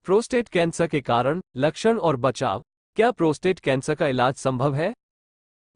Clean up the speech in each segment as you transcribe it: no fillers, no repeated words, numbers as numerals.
Prostate cancer के कारण, लक्षण और बचाव। क्या प्रोस्टेट कैंसर का इलाज संभव है?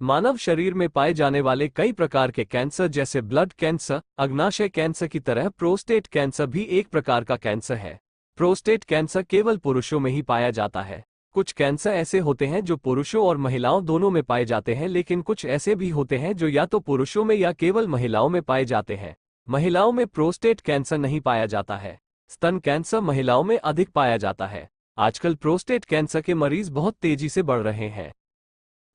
मानव शरीर में पाए जाने वाले कई प्रकार के कैंसर जैसे ब्लड कैंसर, अग्नाशय कैंसर की तरह प्रोस्टेट कैंसर भी एक प्रकार का कैंसर है। प्रोस्टेट कैंसर केवल पुरुषों में ही पाया जाता है। कुछ कैंसर ऐसे होते हैं जो पुरुषों और महिलाओं दोनों में पाए जाते हैं, लेकिन कुछ ऐसे भी होते हैं जो या तो पुरुषों में या केवल महिलाओं में पाए जाते हैं। महिलाओं में प्रोस्टेट कैंसर नहीं पाया जाता है। स्तन कैंसर महिलाओं में अधिक पाया जाता है। आजकल प्रोस्टेट कैंसर के मरीज बहुत तेजी से बढ़ रहे हैं।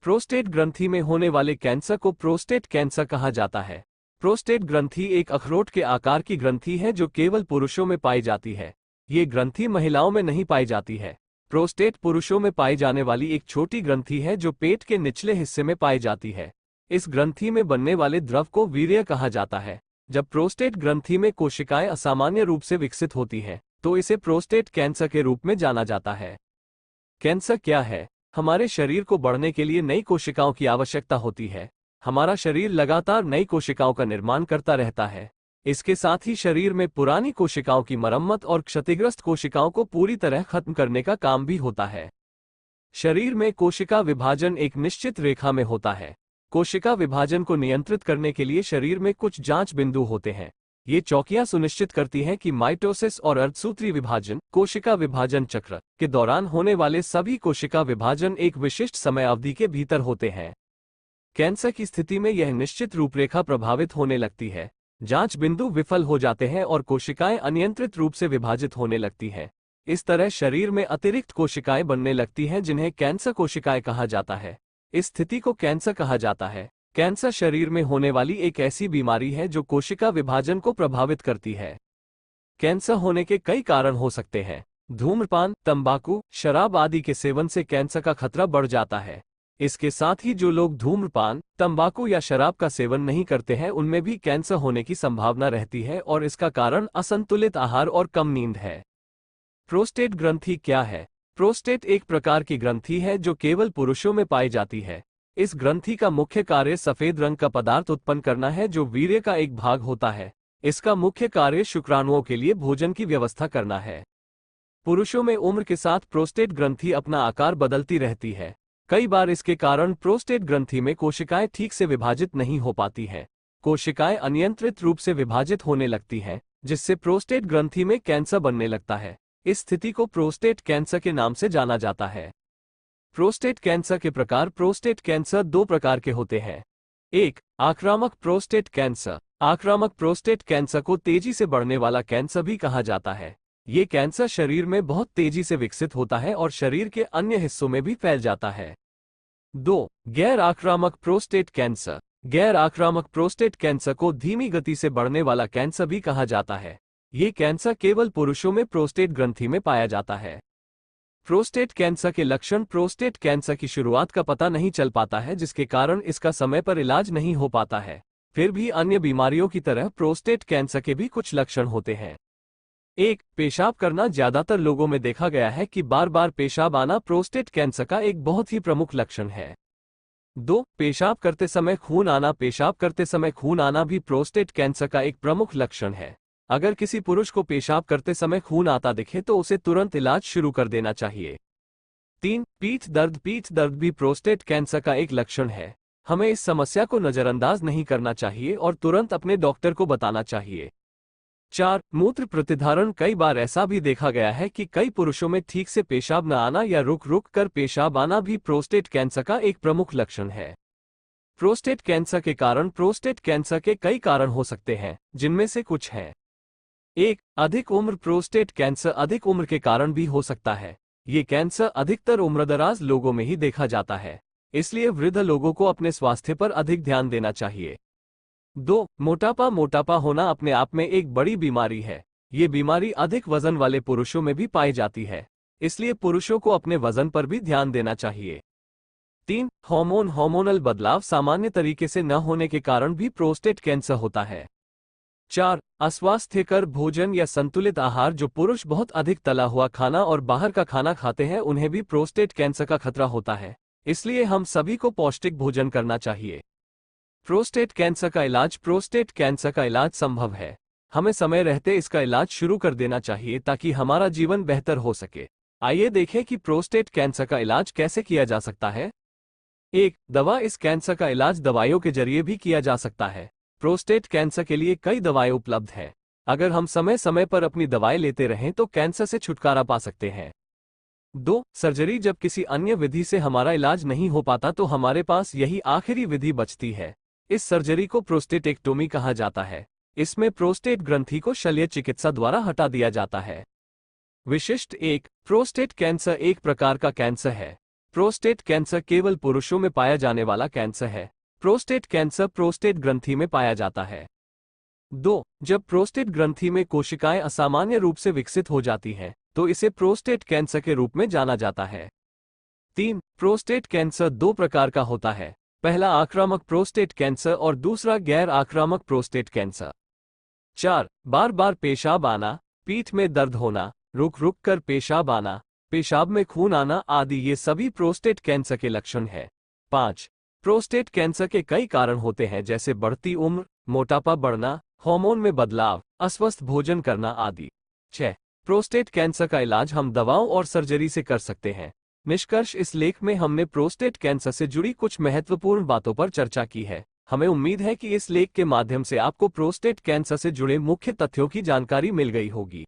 प्रोस्टेट ग्रंथि में होने वाले कैंसर को प्रोस्टेट कैंसर कहा जाता है। प्रोस्टेट ग्रंथि एक अखरोट के आकार की ग्रंथि है जो केवल पुरुषों में पाई जाती है। ये ग्रंथि महिलाओं में नहीं पाई जाती है। प्रोस्टेट पुरुषों में पाई जाने वाली एक छोटी ग्रंथि है जो पेट के निचले हिस्से में पाई जाती है। इस ग्रंथि में बनने वाले द्रव को वीर्य कहा जाता है। जब प्रोस्टेट ग्रंथि में कोशिकाएं असामान्य रूप से विकसित होती हैं, तो इसे प्रोस्टेट कैंसर के रूप में जाना जाता है। कैंसर क्या है? हमारे शरीर को बढ़ने के लिए नई कोशिकाओं की आवश्यकता होती है। हमारा शरीर लगातार नई कोशिकाओं का निर्माण करता रहता है। इसके साथ ही शरीर में पुरानी कोशिकाओं की मरम्मत और क्षतिग्रस्त कोशिकाओं को पूरी तरह खत्म करने का काम भी होता है। शरीर में कोशिका विभाजन एक निश्चित रेखा में होता है। कोशिका विभाजन को नियंत्रित करने के लिए शरीर में कुछ जांच बिंदु होते हैं। ये चौकियां सुनिश्चित करती हैं कि माइटोसिस और अर्धसूत्री विभाजन, कोशिका विभाजन चक्र के दौरान होने वाले सभी कोशिका विभाजन एक विशिष्ट समय अवधि के भीतर होते हैं। कैंसर की स्थिति में यह निश्चित रूपरेखा प्रभावित होने लगती है। जांच बिंदु विफल हो जाते हैं और कोशिकाएं अनियंत्रित रूप से विभाजित होने लगती हैं। इस तरह शरीर में अतिरिक्त कोशिकाएं बनने लगती हैं जिन्हें कैंसर कोशिकाएं कहा जाता है। इस स्थिति को कैंसर कहा जाता है। कैंसर शरीर में होने वाली एक ऐसी बीमारी है जो कोशिका विभाजन को प्रभावित करती है। कैंसर होने के कई कारण हो सकते हैं। धूम्रपान, तंबाकू, शराब आदि के सेवन से कैंसर का खतरा बढ़ जाता है। इसके साथ ही जो लोग धूम्रपान, तंबाकू या शराब का सेवन नहीं करते हैं, उनमें भी कैंसर होने की संभावना रहती है और इसका कारण असंतुलित आहार और कम नींद है। प्रोस्टेट ग्रंथि क्या है? प्रोस्टेट एक प्रकार की ग्रंथि है जो केवल पुरुषों में पाई जाती है। इस ग्रंथि का मुख्य कार्य सफेद रंग का पदार्थ उत्पन्न करना है जो वीर्य का एक भाग होता है। इसका मुख्य कार्य शुक्राणुओं के लिए भोजन की व्यवस्था करना है। पुरुषों में उम्र के साथ प्रोस्टेट ग्रंथि अपना आकार बदलती रहती है। कई बार इसके कारण प्रोस्टेट ग्रंथि में कोशिकाएं ठीक से विभाजित नहीं हो पाती हैं। कोशिकाएं अनियंत्रित रूप से विभाजित होने लगती हैं, जिससे प्रोस्टेट ग्रंथि में कैंसर बनने लगता है। इस स्थिति को प्रोस्टेट कैंसर के नाम से जाना जाता है। प्रोस्टेट कैंसर के प्रकार। प्रोस्टेट कैंसर दो प्रकार के होते हैं। एक, आक्रामक प्रोस्टेट कैंसर। आक्रामक प्रोस्टेट कैंसर को तेजी से बढ़ने वाला कैंसर भी कहा जाता है। ये कैंसर शरीर में बहुत तेजी से विकसित होता है और शरीर के अन्य हिस्सों में भी फैल जाता है। दो, गैर आक्रामक प्रोस्टेट कैंसर। गैर आक्रामक प्रोस्टेट कैंसर को धीमी गति से बढ़ने वाला कैंसर भी कहा जाता है। ये कैंसर केवल पुरुषों में प्रोस्टेट ग्रंथि में पाया जाता है। प्रोस्टेट कैंसर के लक्षण। प्रोस्टेट कैंसर की शुरुआत का पता नहीं चल पाता है, जिसके कारण इसका समय पर इलाज नहीं हो पाता है। फिर भी अन्य बीमारियों की तरह प्रोस्टेट कैंसर के भी कुछ लक्षण होते हैं। एक, पेशाब करना। ज्यादातर लोगों में देखा गया है कि बार बार पेशाब आना प्रोस्टेट कैंसर का एक बहुत ही प्रमुख लक्षण है। दो, पेशाब करते समय खून आना। पेशाब करते समय खून आना भी प्रोस्टेट कैंसर का एक प्रमुख लक्षण है। अगर किसी पुरुष को पेशाब करते समय खून आता दिखे तो उसे तुरंत इलाज शुरू कर देना चाहिए। तीन, पीठ दर्द। पीठ दर्द भी प्रोस्टेट कैंसर का एक लक्षण है। हमें इस समस्या को नजरअंदाज नहीं करना चाहिए और तुरंत अपने डॉक्टर को बताना चाहिए। चार, मूत्र प्रतिधारण। कई बार ऐसा भी देखा गया है कि कई पुरुषों में ठीक से पेशाब न आना या रुक रुक कर पेशाब आना भी प्रोस्टेट कैंसर का एक प्रमुख लक्षण है। प्रोस्टेट कैंसर के कारण। प्रोस्टेट कैंसर के कई कारण हो सकते हैं, जिनमें से कुछ हैं। एक, अधिक उम्र। प्रोस्टेट कैंसर अधिक उम्र के कारण भी हो सकता है। ये कैंसर अधिकतर उम्रदराज लोगों में ही देखा जाता है, इसलिए वृद्ध लोगों को अपने स्वास्थ्य पर अधिक ध्यान देना चाहिए। दो, मोटापा। मोटापा होना अपने आप में एक बड़ी बीमारी है। ये बीमारी अधिक वजन वाले पुरुषों में भी पाई जाती है, इसलिए पुरुषों को अपने वजन पर भी ध्यान देना चाहिए। तीन, हार्मोनल बदलाव सामान्य तरीके से न होने के कारण भी प्रोस्टेट कैंसर होता है। चार, अस्वास्थ्यकर भोजन या संतुलित आहार। जो पुरुष बहुत अधिक तला हुआ खाना और बाहर का खाना खाते हैं, उन्हें भी प्रोस्टेट कैंसर का खतरा होता है, इसलिए हम सभी को पौष्टिक भोजन करना चाहिए। प्रोस्टेट कैंसर का इलाज। प्रोस्टेट कैंसर का इलाज संभव है। हमें समय रहते इसका इलाज शुरू कर देना चाहिए ताकि हमारा जीवन बेहतर हो सके। आइए देखें कि प्रोस्टेट कैंसर का इलाज कैसे किया जा सकता है। 1. दवा। इस कैंसर का इलाज दवाइयों के जरिए भी किया जा सकता है। प्रोस्टेट कैंसर के लिए कई दवाएं उपलब्ध हैं। अगर हम समय समय पर अपनी दवाएं लेते रहें तो कैंसर से छुटकारा पा सकते हैं। 2. सर्जरी। जब किसी अन्य विधि से हमारा इलाज नहीं हो पाता तो हमारे पास यही आखिरी विधि बचती है। इस सर्जरी को प्रोस्टेटेक्टोमी कहा जाता है। इसमें प्रोस्टेट ग्रंथि को शल्य चिकित्सा द्वारा हटा दिया जाता है। विशिष्ट 1. प्रोस्टेट कैंसर एक प्रकार का कैंसर है। प्रोस्टेट कैंसर केवल पुरुषों में पाया जाने वाला कैंसर है। प्रोस्टेट कैंसर प्रोस्टेट ग्रंथि में पाया जाता है। 2. जब प्रोस्टेट ग्रंथि में कोशिकाएं असामान्य रूप से विकसित हो जाती हैं, तो इसे प्रोस्टेट कैंसर के रूप में जाना जाता है। 3. प्रोस्टेट कैंसर दो प्रकार का होता है। पहला आक्रामक प्रोस्टेट कैंसर और दूसरा गैर आक्रामक प्रोस्टेट कैंसर। 4. बार बार पेशाब आना, पीठ में दर्द होना, रुक रुक कर पेशाब आना, पेशाब में खून आना आदि ये सभी प्रोस्टेट कैंसर के लक्षण हैं। 5. प्रोस्टेट कैंसर के कई कारण होते हैं जैसे बढ़ती उम्र, मोटापा बढ़ना, हार्मोन में बदलाव, अस्वस्थ भोजन करना आदि। 6. प्रोस्टेट कैंसर का इलाज हम दवाओं और सर्जरी से कर सकते हैं। निष्कर्ष। इस लेख में हमने प्रोस्टेट कैंसर से जुड़ी कुछ महत्वपूर्ण बातों पर चर्चा की है। हमें उम्मीद है कि इस लेख के माध्यम से आपको प्रोस्टेट कैंसर से जुड़े मुख्य तथ्यों की जानकारी मिल गई होगी।